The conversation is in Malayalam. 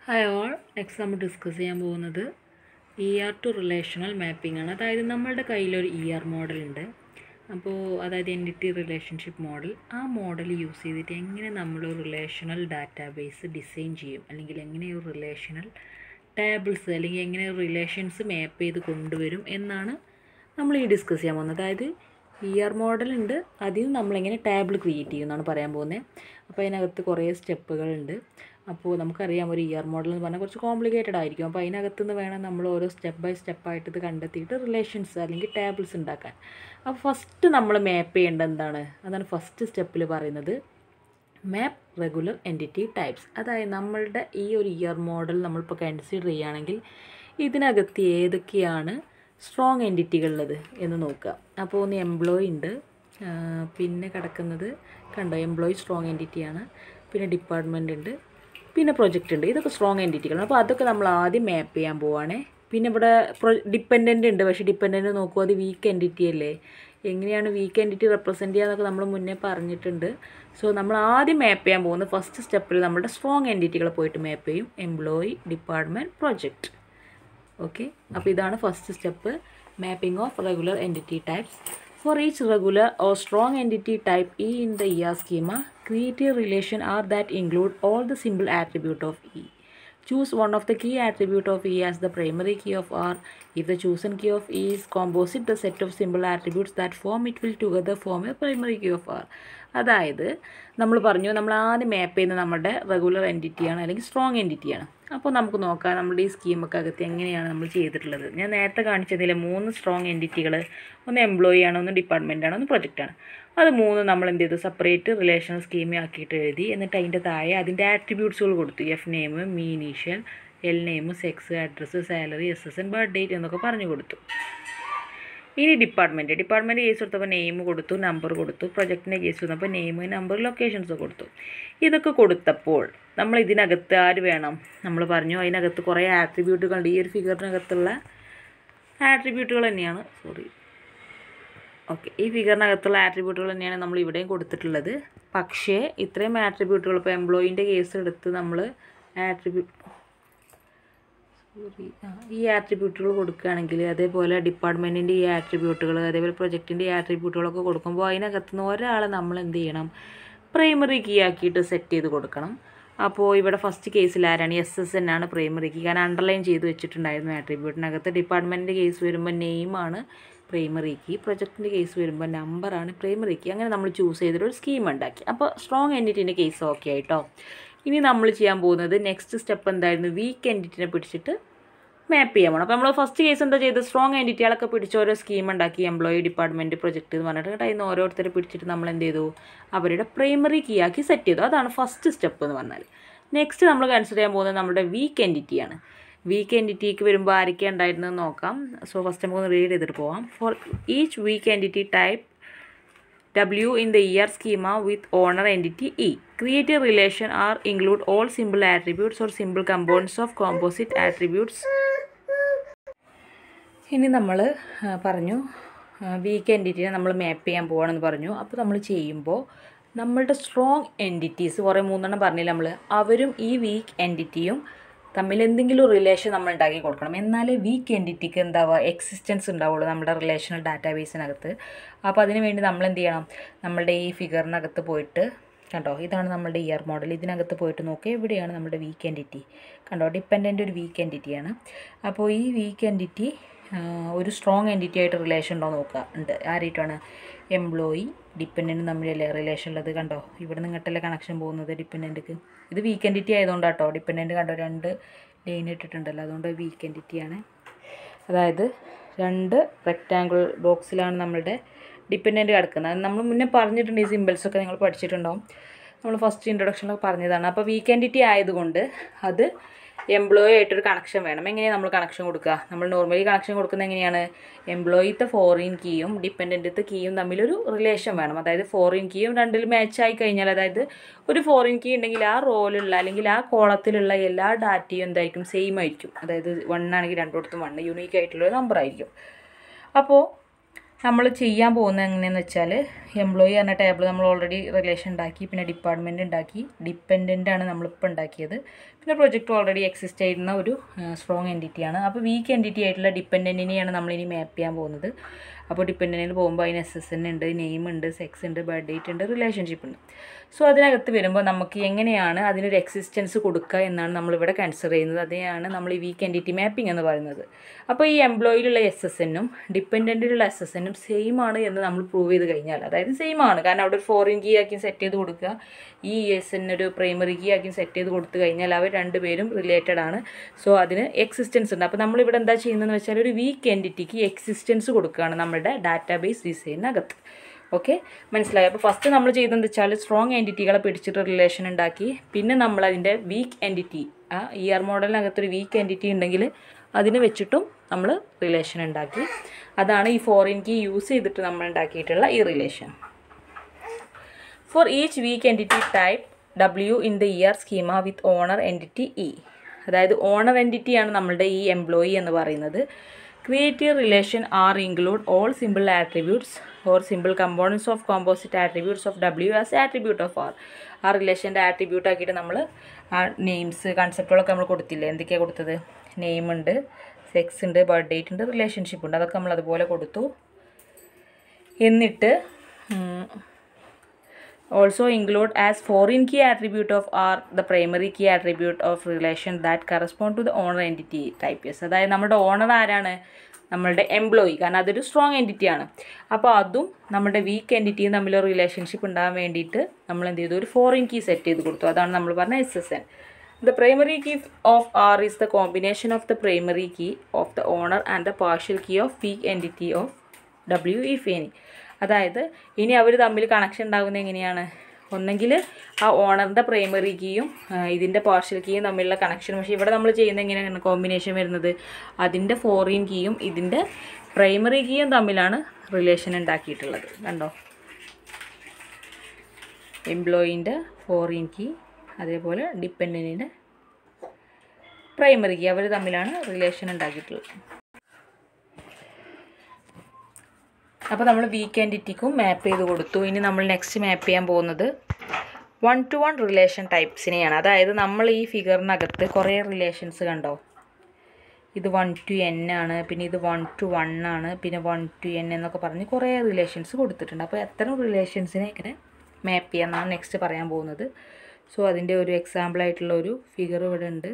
ഹായ് ഓൾ, നെക്സ്റ്റ് നമ്മൾ ഡിസ്കസ് ചെയ്യാൻ പോകുന്നത് ടു റിലേഷണൽ മാപ്പിംഗ് ആണ്. അതായത് നമ്മളുടെ കയ്യിലൊരു മോഡൽ ഉണ്ട്. അപ്പോൾ അതായത് എൻറ്റിറ്റി റിലേഷൻഷിപ്പ് മോഡൽ. ആ മോഡൽ യൂസ് ചെയ്തിട്ട് എങ്ങനെ നമ്മളൊരു റിലേഷണൽ ഡാറ്റാബേസ് ഡിസൈൻ ചെയ്യും, അല്ലെങ്കിൽ എങ്ങനെ ഒരു റിലേഷണൽ ടേബിൾസ് അല്ലെങ്കിൽ എങ്ങനെ റിലേഷൻസ് മാപ്പ് ചെയ്ത് കൊണ്ടുവരും എന്നാണ് നമ്മൾ ഡിസ്കസ് ചെയ്യാൻ പോകുന്നത്. അതായത് മോഡൽ ഉണ്ട്, അതിൽ നമ്മളെങ്ങനെ ടേബിൾ ക്രിയേറ്റ് ചെയ്യുമെന്നാണ് പറയാൻ പോകുന്നത്. അപ്പോൾ അതിനകത്ത് കുറേ സ്റ്റെപ്പുകളുണ്ട്. അപ്പോൾ നമുക്കറിയാം ഒരു മോഡൽ എന്ന് പറഞ്ഞാൽ കുറച്ച് കോംപ്ലിക്കേറ്റഡ് ആയിരിക്കും. അപ്പോൾ അതിനകത്ത് നിന്ന് വേണം നമ്മൾ ഓരോ സ്റ്റെപ്പ് ബൈ സ്റ്റെപ്പായിട്ട് ഇത് കണ്ടെത്തിയിട്ട് റിലേഷൻസ് അല്ലെങ്കിൽ ടേബിൾസ് ഉണ്ടാക്കാൻ. അപ്പോൾ ഫസ്റ്റ് നമ്മൾ മാപ്പ് ചെയ്യേണ്ടത് എന്താണ്? അതാണ് ഫസ്റ്റ് സ്റ്റെപ്പിൽ പറയുന്നത്, മാപ്പ് റെഗുലർ എൻറ്റിറ്റി ടൈപ്സ്. അതായത് നമ്മളുടെ ഈ ഒരു മോഡൽ നമ്മളിപ്പോൾ കൺസിഡർ ചെയ്യുകയാണെങ്കിൽ ഇതിനകത്ത് ഏതൊക്കെയാണ് സ്ട്രോങ് എൻറ്റിറ്റികളുള്ളത് എന്ന് നോക്കുക. അപ്പോൾ ഒന്ന് എംപ്ലോയി ഉണ്ട്, പിന്നെ കിടക്കുന്നത് കണ്ടോ എംപ്ലോയി സ്ട്രോങ് എൻറ്റിറ്റിയാണ്, പിന്നെ ഡിപ്പാർട്ട്മെൻ്റ് ഉണ്ട്, പിന്നെ പ്രൊജക്റ്റ് ഉണ്ട്. ഇതൊക്കെ സ്ട്രോങ് എൻറ്റിറ്റികളാണ്. അപ്പോൾ അതൊക്കെ നമ്മൾ ആദ്യം മാപ്പ് ചെയ്യാൻ പോവുകയാണേ. പിന്നെ ഇവിടെ ഡിപ്പെൻഡൻ്റ് ഉണ്ട്, പക്ഷേ ഡിപ്പെൻഡൻ്റ് നോക്കുമ്പോൾ അത് വീക്ക് എൻറ്റിറ്റി അല്ലേ. എങ്ങനെയാണ് വീക്ക് എൻറ്റിറ്റി റെപ്രസെൻറ്റ് ചെയ്യുക എന്നൊക്കെ നമ്മൾ മുന്നേ പറഞ്ഞിട്ടുണ്ട്. സോ നമ്മൾ ആദ്യം മാപ്പ് ചെയ്യാൻ പോകുന്നത് ഫസ്റ്റ് സ്റ്റെപ്പിൽ നമ്മുടെ സ്ട്രോങ് എൻറ്റിറ്റികളെ പോയിട്ട് മാപ്പ് ചെയ്യും, എംപ്ലോയി, ഡിപ്പാർട്ട്മെൻറ്റ്, പ്രൊജക്റ്റ്. ഓക്കെ, അപ്പോൾ ഇതാണ് first step, mapping of regular entity types. For each regular or strong entity type E in the schema, create a relation R that include all the symbol attribute of E. Choose one of the key attribute of E as the primary key of R. If the chosen key of E is composite, the set of symbol attributes that form it will together form a primary key of R. അതായത് നമ്മൾ പറഞ്ഞു നമ്മൾ ആദ്യം മാപ്പ് ചെയ്യുന്നത് നമ്മുടെ റെഗുലർ എൻറ്റിറ്റിയാണ് അല്ലെങ്കിൽ സ്ട്രോങ് എൻറ്റിറ്റിയാണ്. അപ്പോൾ നമുക്ക് നോക്കാം നമ്മുടെ ഈ സ്കീമൊക്കെ അകത്ത് എങ്ങനെയാണ് നമ്മൾ ചെയ്തിട്ടുള്ളത്. ഞാൻ നേരത്തെ കാണിച്ചതിലെ 3 സ്ട്രോങ് എൻറ്റിറ്റികൾ, ഒന്ന് എംപ്ലോയി ആണ്, ഒന്ന് ഡിപ്പാർട്ട്മെൻ്റ് ആണ്, ഒന്ന് പ്രൊജക്റ്റാണ്. അത് 3 നമ്മൾ എന്ത് ചെയ്തു, സെപ്പറേറ്റ് റിലേഷണൽ സ്കീമ ആക്കിയിട്ട് എഴുതി. എന്നിട്ട് അതിൻ്റെ താഴെ അതിൻ്റെ ആട്രിബ്യൂട്ട്സുകൾ കൊടുത്തു. F name, me initial, L name, sex, address, salary, SSN, birth date എന്നൊക്കെ പറഞ്ഞു കൊടുത്തു. ഇനി ഡിപ്പാർട്ട്മെൻറ്റ് കേസ് കൊടുത്തപ്പോൾ നെയിം കൊടുത്തു, നമ്പർ കൊടുത്തു. പ്രൊജക്റ്റിൻ്റെ കേസ് വന്നപ്പോൾ നെയിം, നമ്പർ, ലൊക്കേഷൻസ് കൊടുത്തു. ഇതൊക്കെ കൊടുത്തപ്പോൾ നമ്മൾ ഇതിനകത്ത് ആര് വേണം? നമ്മൾ പറഞ്ഞു അതിനകത്ത് കുറേ ആട്രിബ്യൂട്ടുകളുണ്ട്. ഈ ഒരു ഫിഗറിനകത്തുള്ള ആട്രിബ്യൂട്ടുകൾ തന്നെയാണ്, ഈ ഫിഗറിനകത്തുള്ള ആട്രിബ്യൂട്ടുകൾ തന്നെയാണ് നമ്മൾ ഇവിടെയും കൊടുത്തിട്ടുള്ളത്. പക്ഷേ ഇത്രയും ആട്രിബ്യൂട്ടുകൾ ഇപ്പോൾ എംപ്ലോയീൻ്റെ കേസ് എടുത്ത് നമ്മൾ ഈ ആട്രിബ്യൂട്ടുകൾ കൊടുക്കുകയാണെങ്കിൽ, അതേപോലെ ഡിപ്പാർട്ട്മെൻറ്റിൻ്റെ ഈ ആട്രിബ്യൂട്ടുകൾ, അതേപോലെ പ്രൊജക്റ്റിൻ്റെ ഈ ആട്രിബ്യൂട്ടുകളൊക്കെ കൊടുക്കുമ്പോൾ അതിനകത്തുനിന്ന് ഒരാളെ നമ്മൾ എന്ത് ചെയ്യണം, പ്രൈമറി കീ ആക്കിയിട്ട് സെറ്റ് ചെയ്ത് കൊടുക്കണം. അപ്പോൾ ഇവിടെ ഫസ്റ്റ് കേസിൽ ആരാണ്? SSN ആണ് പ്രൈമറി കീ, കാരണം അണ്ടർലൈൻ ചെയ്ത് വെച്ചിട്ടുണ്ടായിരുന്നു ആട്രിബ്യൂട്ടിനകത്ത്. ഡിപ്പാർട്ട്മെൻറ്റിൻ്റെ കേസ് വരുമ്പോൾ നെയിമാണ് പ്രൈമറി കീ, പ്രൊജക്റ്റിൻ്റെ കേസ് വരുമ്പോൾ നമ്പറാണ് പ്രൈമറി കീ. അങ്ങനെ നമ്മൾ ചൂസ് ചെയ്തിട്ടൊരു സ്കീം ഉണ്ടാക്കി. അപ്പോൾ സ്ട്രോങ് എൻറ്റിറ്റിൻ്റെ കേസ് ഓക്കെ ആയിട്ടോ. ഇനി നമ്മൾ ചെയ്യാൻ പോകുന്നത് നെക്സ്റ്റ് സ്റ്റെപ്പ് എന്തായിരുന്നു? വീക്ക് എൻറ്റിറ്റിനെ പിടിച്ചിട്ട് മാപ്പ് ചെയ്യാൻ പോകണം. അപ്പോൾ നമ്മൾ ഫസ്റ്റ് കേസ് എന്താ ചെയ്ത്, സ്ട്രോങ് എൻറ്റിറ്റികളൊക്കെ പിടിച്ച് ഓരോ സ്കീം ഉണ്ടാക്കി, എംപ്ലോയി, ഡിപ്പാർട്ട്മെൻറ്റ്, പ്രൊജക്റ്റ് എന്ന് പറഞ്ഞിട്ട് അതിൽ നിന്ന് ഓരോരുത്തരെ പിടിച്ചിട്ട് നമ്മൾ എന്ത് ചെയ്തു, അവരുടെ പ്രൈമറി കീ ആക്കി സെറ്റ് ചെയ്തു. അതാണ് ഫസ്റ്റ് സ്റ്റെപ്പ് എന്ന് പറഞ്ഞാൽ. നെക്സ്റ്റ് നമ്മൾ കൺസിഡർ ചെയ്യാൻ പോകുന്നത് നമ്മുടെ വീക്ക് എൻറ്റിറ്റിയാണ്. വീക്ക് എൻറ്റിറ്റിക്ക് വരുമ്പോൾ ആരൊക്കെ ഉണ്ടായിരുന്നത് നോക്കാം. സോ ഫസ്റ്റ് നമുക്കൊന്ന് റീഡ് ചെയ്തിട്ട് പോകാം. Four each weak entity type W in the schema with owner entity E. Create a relation R include all symbol attributes or symbol components of composite attributes. ഇനി നമ്മൾ പറഞ്ഞു വീക്ക് എൻറ്റിറ്റിനെ നമ്മൾ മാപ്പ് ചെയ്യാൻ പോകണമെന്ന് പറഞ്ഞു. അപ്പോൾ നമ്മൾ ചെയ്യുമ്പോൾ നമ്മളുടെ സ്ട്രോങ് എൻറ്റിറ്റീസ് കുറേ 3 പറഞ്ഞില്ല നമ്മൾ, അവരും ഈ വീക്ക് എൻറ്റിറ്റിയും തമ്മിൽ എന്തെങ്കിലും റിലേഷൻ നമ്മൾ ഉണ്ടാക്കി കൊടുക്കണം. എന്നാലേ വീക്ക് എൻറ്റിറ്റിക്ക് എന്താവുക, എക്സിസ്റ്റൻസ് ഉണ്ടാവുള്ളൂ നമ്മുടെ റിലേഷണൽ ഡാറ്റാബേസിനകത്ത്. അപ്പോൾ അതിന് വേണ്ടി നമ്മൾ എന്ത് ചെയ്യണം, നമ്മളുടെ ഈ ഫിഗറിനകത്ത് പോയിട്ട് കണ്ടോ, ഇതാണ് നമ്മുടെ മോഡൽ. ഇതിനകത്ത് പോയിട്ട് നോക്കുക, എവിടെയാണ് നമ്മുടെ വീക്ക് എൻറ്റിറ്റി. കണ്ടോ, ഡിപ്പെൻഡൻ്റ് ഒരു വീക്ക് എൻറ്റിറ്റിയാണ്. അപ്പോൾ ഈ വീക്ക് എൻറ്റിറ്റി ഒരു സ്ട്രോങ് എൻറ്റിറ്റി ആയിട്ട് റിലേഷൻ ഉണ്ടോ നോക്കുക. ഉണ്ട്. ആരായിട്ടാണ്? എംപ്ലോയി, ഡിപ്പെൻഡൻറ്റ് തമ്മിലല്ലേ റിലേഷൻ ഉള്ളത്. കണ്ടോ, ഇവിടെ നിങ്ങട്ടല്ലേ കണക്ഷൻ പോകുന്നത് ഡിപ്പെൻഡൻറ്റിക്ക്. ഇത് വീക്ക് എൻറ്റിറ്റി ആയതുകൊണ്ടാട്ടോ. ഡിപ്പെൻഡൻറ്റ് കണ്ടോ 2 ലൈൻ ഇട്ടിട്ടുണ്ടല്ലോ, അതുകൊണ്ട് വീക്ക് എൻറ്റിറ്റിയാണ്. അതായത് 2 റെക്റ്റാങ്കിൾ ബോക്സിലാണ് നമ്മളുടെ ഡിപ്പെൻഡൻറ്റ് കിടക്കുന്നത്. അത് നമ്മൾ മുന്നേ പറഞ്ഞിട്ടുണ്ട്, ഈ സിമ്പിൾസൊക്കെ നിങ്ങൾ പഠിച്ചിട്ടുണ്ടാവും. നമ്മൾ ഫസ്റ്റ് ഇൻട്രൊഡക്ഷനിലൊക്കെ പറഞ്ഞതാണ്. അപ്പോൾ വീക്ക് എൻറ്റിറ്റി ആയതുകൊണ്ട് അത് എംപ്ലോയി ആയിട്ടൊരു കണക്ഷൻ വേണം. എങ്ങനെയാണ് നമ്മൾ കണക്ഷൻ കൊടുക്കുക? നമ്മൾ നോർമലി കണക്ഷൻ കൊടുക്കുന്നത് എങ്ങനെയാണ്? എംപ്ലോയിത്തെ ഫോറിൻ കീയും ഡിപ്പെൻഡൻറ്റത്തെ കീയും തമ്മിലൊരു റിലേഷൻ വേണം. അതായത് ഫോറിൻ കീയും രണ്ടിൽ മാച്ചായി കഴിഞ്ഞാൽ, അതായത് ഒരു ഫോറിൻ കീ ഉണ്ടെങ്കിൽ ആ റോയിലുള്ള അല്ലെങ്കിൽ ആ കോളത്തിലുള്ള എല്ലാ ഡാറ്റയും എന്തായിരിക്കും, സെയിം ആയിരിക്കും. അതായത് 1 ആണെങ്കിൽ രണ്ടിടത്തും 1 യൂണീക്ക് ആയിട്ടുള്ളൊരു നമ്പർ ആയിരിക്കും. അപ്പോൾ നമ്മൾ ചെയ്യാൻ പോകുന്നത് എങ്ങനെയാണെന്ന് വെച്ചാൽ എംപ്ലോയി എന്ന ടേബിൾ നമ്മൾ ഓൾറെഡി റിലേഷൻ ഉണ്ടാക്കി, പിന്നെ ഡിപ്പാർട്ട്മെൻറ്റ് ഉണ്ടാക്കി, ഡിപ്പെൻഡൻ്റ് ആണ് നമ്മളിപ്പോൾ ഉണ്ടാക്കിയത്, പിന്നെ പ്രൊജക്റ്റ് ഓൾറെഡി എക്സിസ്റ്റ് ചെയ്യുന്ന ഒരു സ്ട്രോങ് എൻറ്റിറ്റിയാണ്. അപ്പോൾ വീക്ക് എൻറ്റിറ്റി ആയിട്ടുള്ള ഡിപ്പെൻഡൻറ്റിനെയാണ് നമ്മളിനി മാപ്പ് ചെയ്യാൻ പോകുന്നത്. അപ്പോൾ ഡിപ്പെൻഡൻറ്റിൽ പോകുമ്പോൾ അതിന് SSN ഉണ്ട്, നെയിം ഉണ്ട്, സെക്സ് ഉണ്ട്, ബർത്ത് ഡേറ്റ് ഉണ്ട്, റിലേഷൻഷിപ്പ് ഉണ്ട്. സോ അതിനകത്ത് വരുമ്പോൾ നമുക്ക് എങ്ങനെയാണ് അതിനൊരു എക്സിസ്റ്റൻസ് കൊടുക്കുക എന്നാണ് നമ്മളിവിടെ കൺസിഡർ ചെയ്യുന്നത്. അതെയാണ് നമ്മൾ ഈ വീക്ക് എൻറ്റിറ്റി മാപ്പിംഗ് എന്ന് പറയുന്നത്. അപ്പോൾ ഈ എംപ്ലോയിലുള്ള SSNഉം ഡിപ്പെൻഡൻറ്റിലുള്ള SSNഉം സെയിം ആണ് എന്ന് നമ്മൾ പ്രൂവ് ചെയ്ത് കഴിഞ്ഞാൽ, അതായത് സെയിം ആണ്, കാരണം അവിടെ ഒരു ഫോറിൻ കീ ആക്കി സെറ്റ് ചെയ്ത് കൊടുക്കുക, ഈ ESN ഒരു പ്രൈമറി കീ ആക്കി സെറ്റ് ചെയ്ത് കൊടുത്തു കഴിഞ്ഞാൽ അവർ രണ്ടുപേരും റിലേറ്റഡ് ആണ്. സോ അതിന് എക്സിസ്റ്റൻസ് ഉണ്ട്. അപ്പോൾ നമ്മളിവിടെ എന്താ ചെയ്യുന്നതെന്ന് വെച്ചാൽ ഒരു വീക്ക് എൻറ്റിറ്റിക്ക് എക്സിസ്റ്റൻസ് കൊടുക്കുകയാണ് നമ്മുടെ ഡാറ്റാബേസ് ഡിസൈനകത്ത്. ഓക്കെ, മനസ്സിലായി. അപ്പോൾ ഫസ്റ്റ് നമ്മൾ ചെയ്തതെന്ന് വെച്ചാൽ സ്ട്രോങ് എൻറ്റിറ്റികളെ പിടിച്ചിട്ട് റിലേഷൻ ഉണ്ടാക്കി, പിന്നെ നമ്മളതിൻ്റെ വീക്ക് എൻറ്റിറ്റി, ആ മോഡലിനകത്തൊരു വീക്ക് എൻറ്റിറ്റി ഉണ്ടെങ്കിൽ അതിന് വെച്ചിട്ടും നമ്മൾ റിലേഷൻ ഉണ്ടാക്കി. അതാണ് ഈ ഫോറിൻ കീ യൂസ് ചെയ്തിട്ട് നമ്മൾ ഉണ്ടാക്കിയിട്ടുള്ള ഈ relation. For each weak entity type W in the schema with owner entity E, അതായത് ഓണർ എൻറ്റിറ്റിയാണ് നമ്മളുടെ ഈ എംപ്ലോയി എന്ന് പറയുന്നത്. Creative relation R include all simple attributes or simple components of composite attributes of W as attribute of R. ആ റിലേഷൻ്റെ ആട്രിബ്യൂട്ട് ആക്കിയിട്ട് നമ്മൾ ആ നെയിംസ് കൺസെപ്റ്റുകളൊക്കെ നമ്മൾ കൊടുത്തില്ലേ, എന്തൊക്കെയാണ് കൊടുത്തത്? നെയിം ഉണ്ട്, സെക്സ് ഉണ്ട്, ബർത്ത് ഡേറ്റ് ഉണ്ട്, റിലേഷൻഷിപ്പ് ഉണ്ട്, അതൊക്കെ നമ്മൾ അതുപോലെ കൊടുത്തു. എന്നിട്ട് also include as foreign key attribute of R the primary key attribute of relation that correspond to the owner entity type. Yes, അതായത് നമ്മുടെ ഓണർ ആരാണ്? നമ്മളുടെ എംപ്ലോയി, കാരണം അതൊരു സ്ട്രോങ് എൻറ്റിറ്റിയാണ്. അപ്പോൾ അതും നമ്മുടെ വീക്ക് എൻറ്റിറ്റിയും തമ്മിലൊരു റിലേഷൻഷിപ്പ് ഉണ്ടാകാൻ വേണ്ടിയിട്ട് നമ്മൾ എന്ത് ചെയ്തു? ഒരു ഫോറിൻ കീ സെറ്റ് ചെയ്ത് കൊടുത്തു. അതാണ് നമ്മൾ പറഞ്ഞ SSN. The primary key of R is the combination of the primary key of the owner and the partial key of weak entity of W if any. അതായത് ഇനി അവർ തമ്മിൽ കണക്ഷൻ ഉണ്ടാകുന്നത് എങ്ങനെയാണ്? ഒന്നെങ്കിൽ ആ ഓണറിൻ്റെ പ്രൈമറി കീയും ഇതിൻ്റെ പാർഷ്യൽ കീയും തമ്മിലുള്ള കണക്ഷൻ. പക്ഷേ ഇവിടെ നമ്മൾ ചെയ്യുന്നത് എങ്ങനെയാണ് കോമ്പിനേഷൻ വരുന്നത്? അതിൻ്റെ ഫോറിൻ കീയും ഇതിൻ്റെ പ്രൈമറി കീയും തമ്മിലാണ് റിലേഷൻ ഉണ്ടാക്കിയിട്ടുള്ളത്. കണ്ടോ, എംപ്ലോയിൻ്റെ ഫോറിൻ കീ അതേപോലെ ഡിപ്പെൻഡൻറ്റിൻ്റെ പ്രൈമറി കീ, അവർ തമ്മിലാണ് റിലേഷൻ ഉണ്ടാക്കിയിട്ടുള്ളത്. അപ്പോൾ നമ്മൾ വീക്ക് എൻറ്റിറ്റിക്കും മാപ്പ് ചെയ്ത് കൊടുത്തു. ഇനി നമ്മൾ നെക്സ്റ്റ് മാപ്പ് ചെയ്യാൻ പോകുന്നത് 1-to-1 റിലേഷൻ ടൈപ്സിനെയാണ്. അതായത് നമ്മൾ ഈ ഫിഗറിനകത്ത് കുറേ റിലേഷൻസ് കണ്ടോ, ഇത് 1-to-n ആണ്, പിന്നെ ഇത് 1-to-1 ആണ്, പിന്നെ 1-to-n എന്നൊക്കെ പറഞ്ഞ് കുറേ റിലേഷൻസ് കൊടുത്തിട്ടുണ്ട്. അപ്പോൾ എത്ര റിലേഷൻസിനെ ഇങ്ങനെ മാപ്പ് ചെയ്യാമെന്നാണ് നെക്സ്റ്റ് പറയാൻ പോകുന്നത്. സോ അതിൻ്റെ ഒരു എക്സാമ്പിളായിട്ടുള്ള ഒരു ഫിഗർ ഇവിടെ ഉണ്ട്.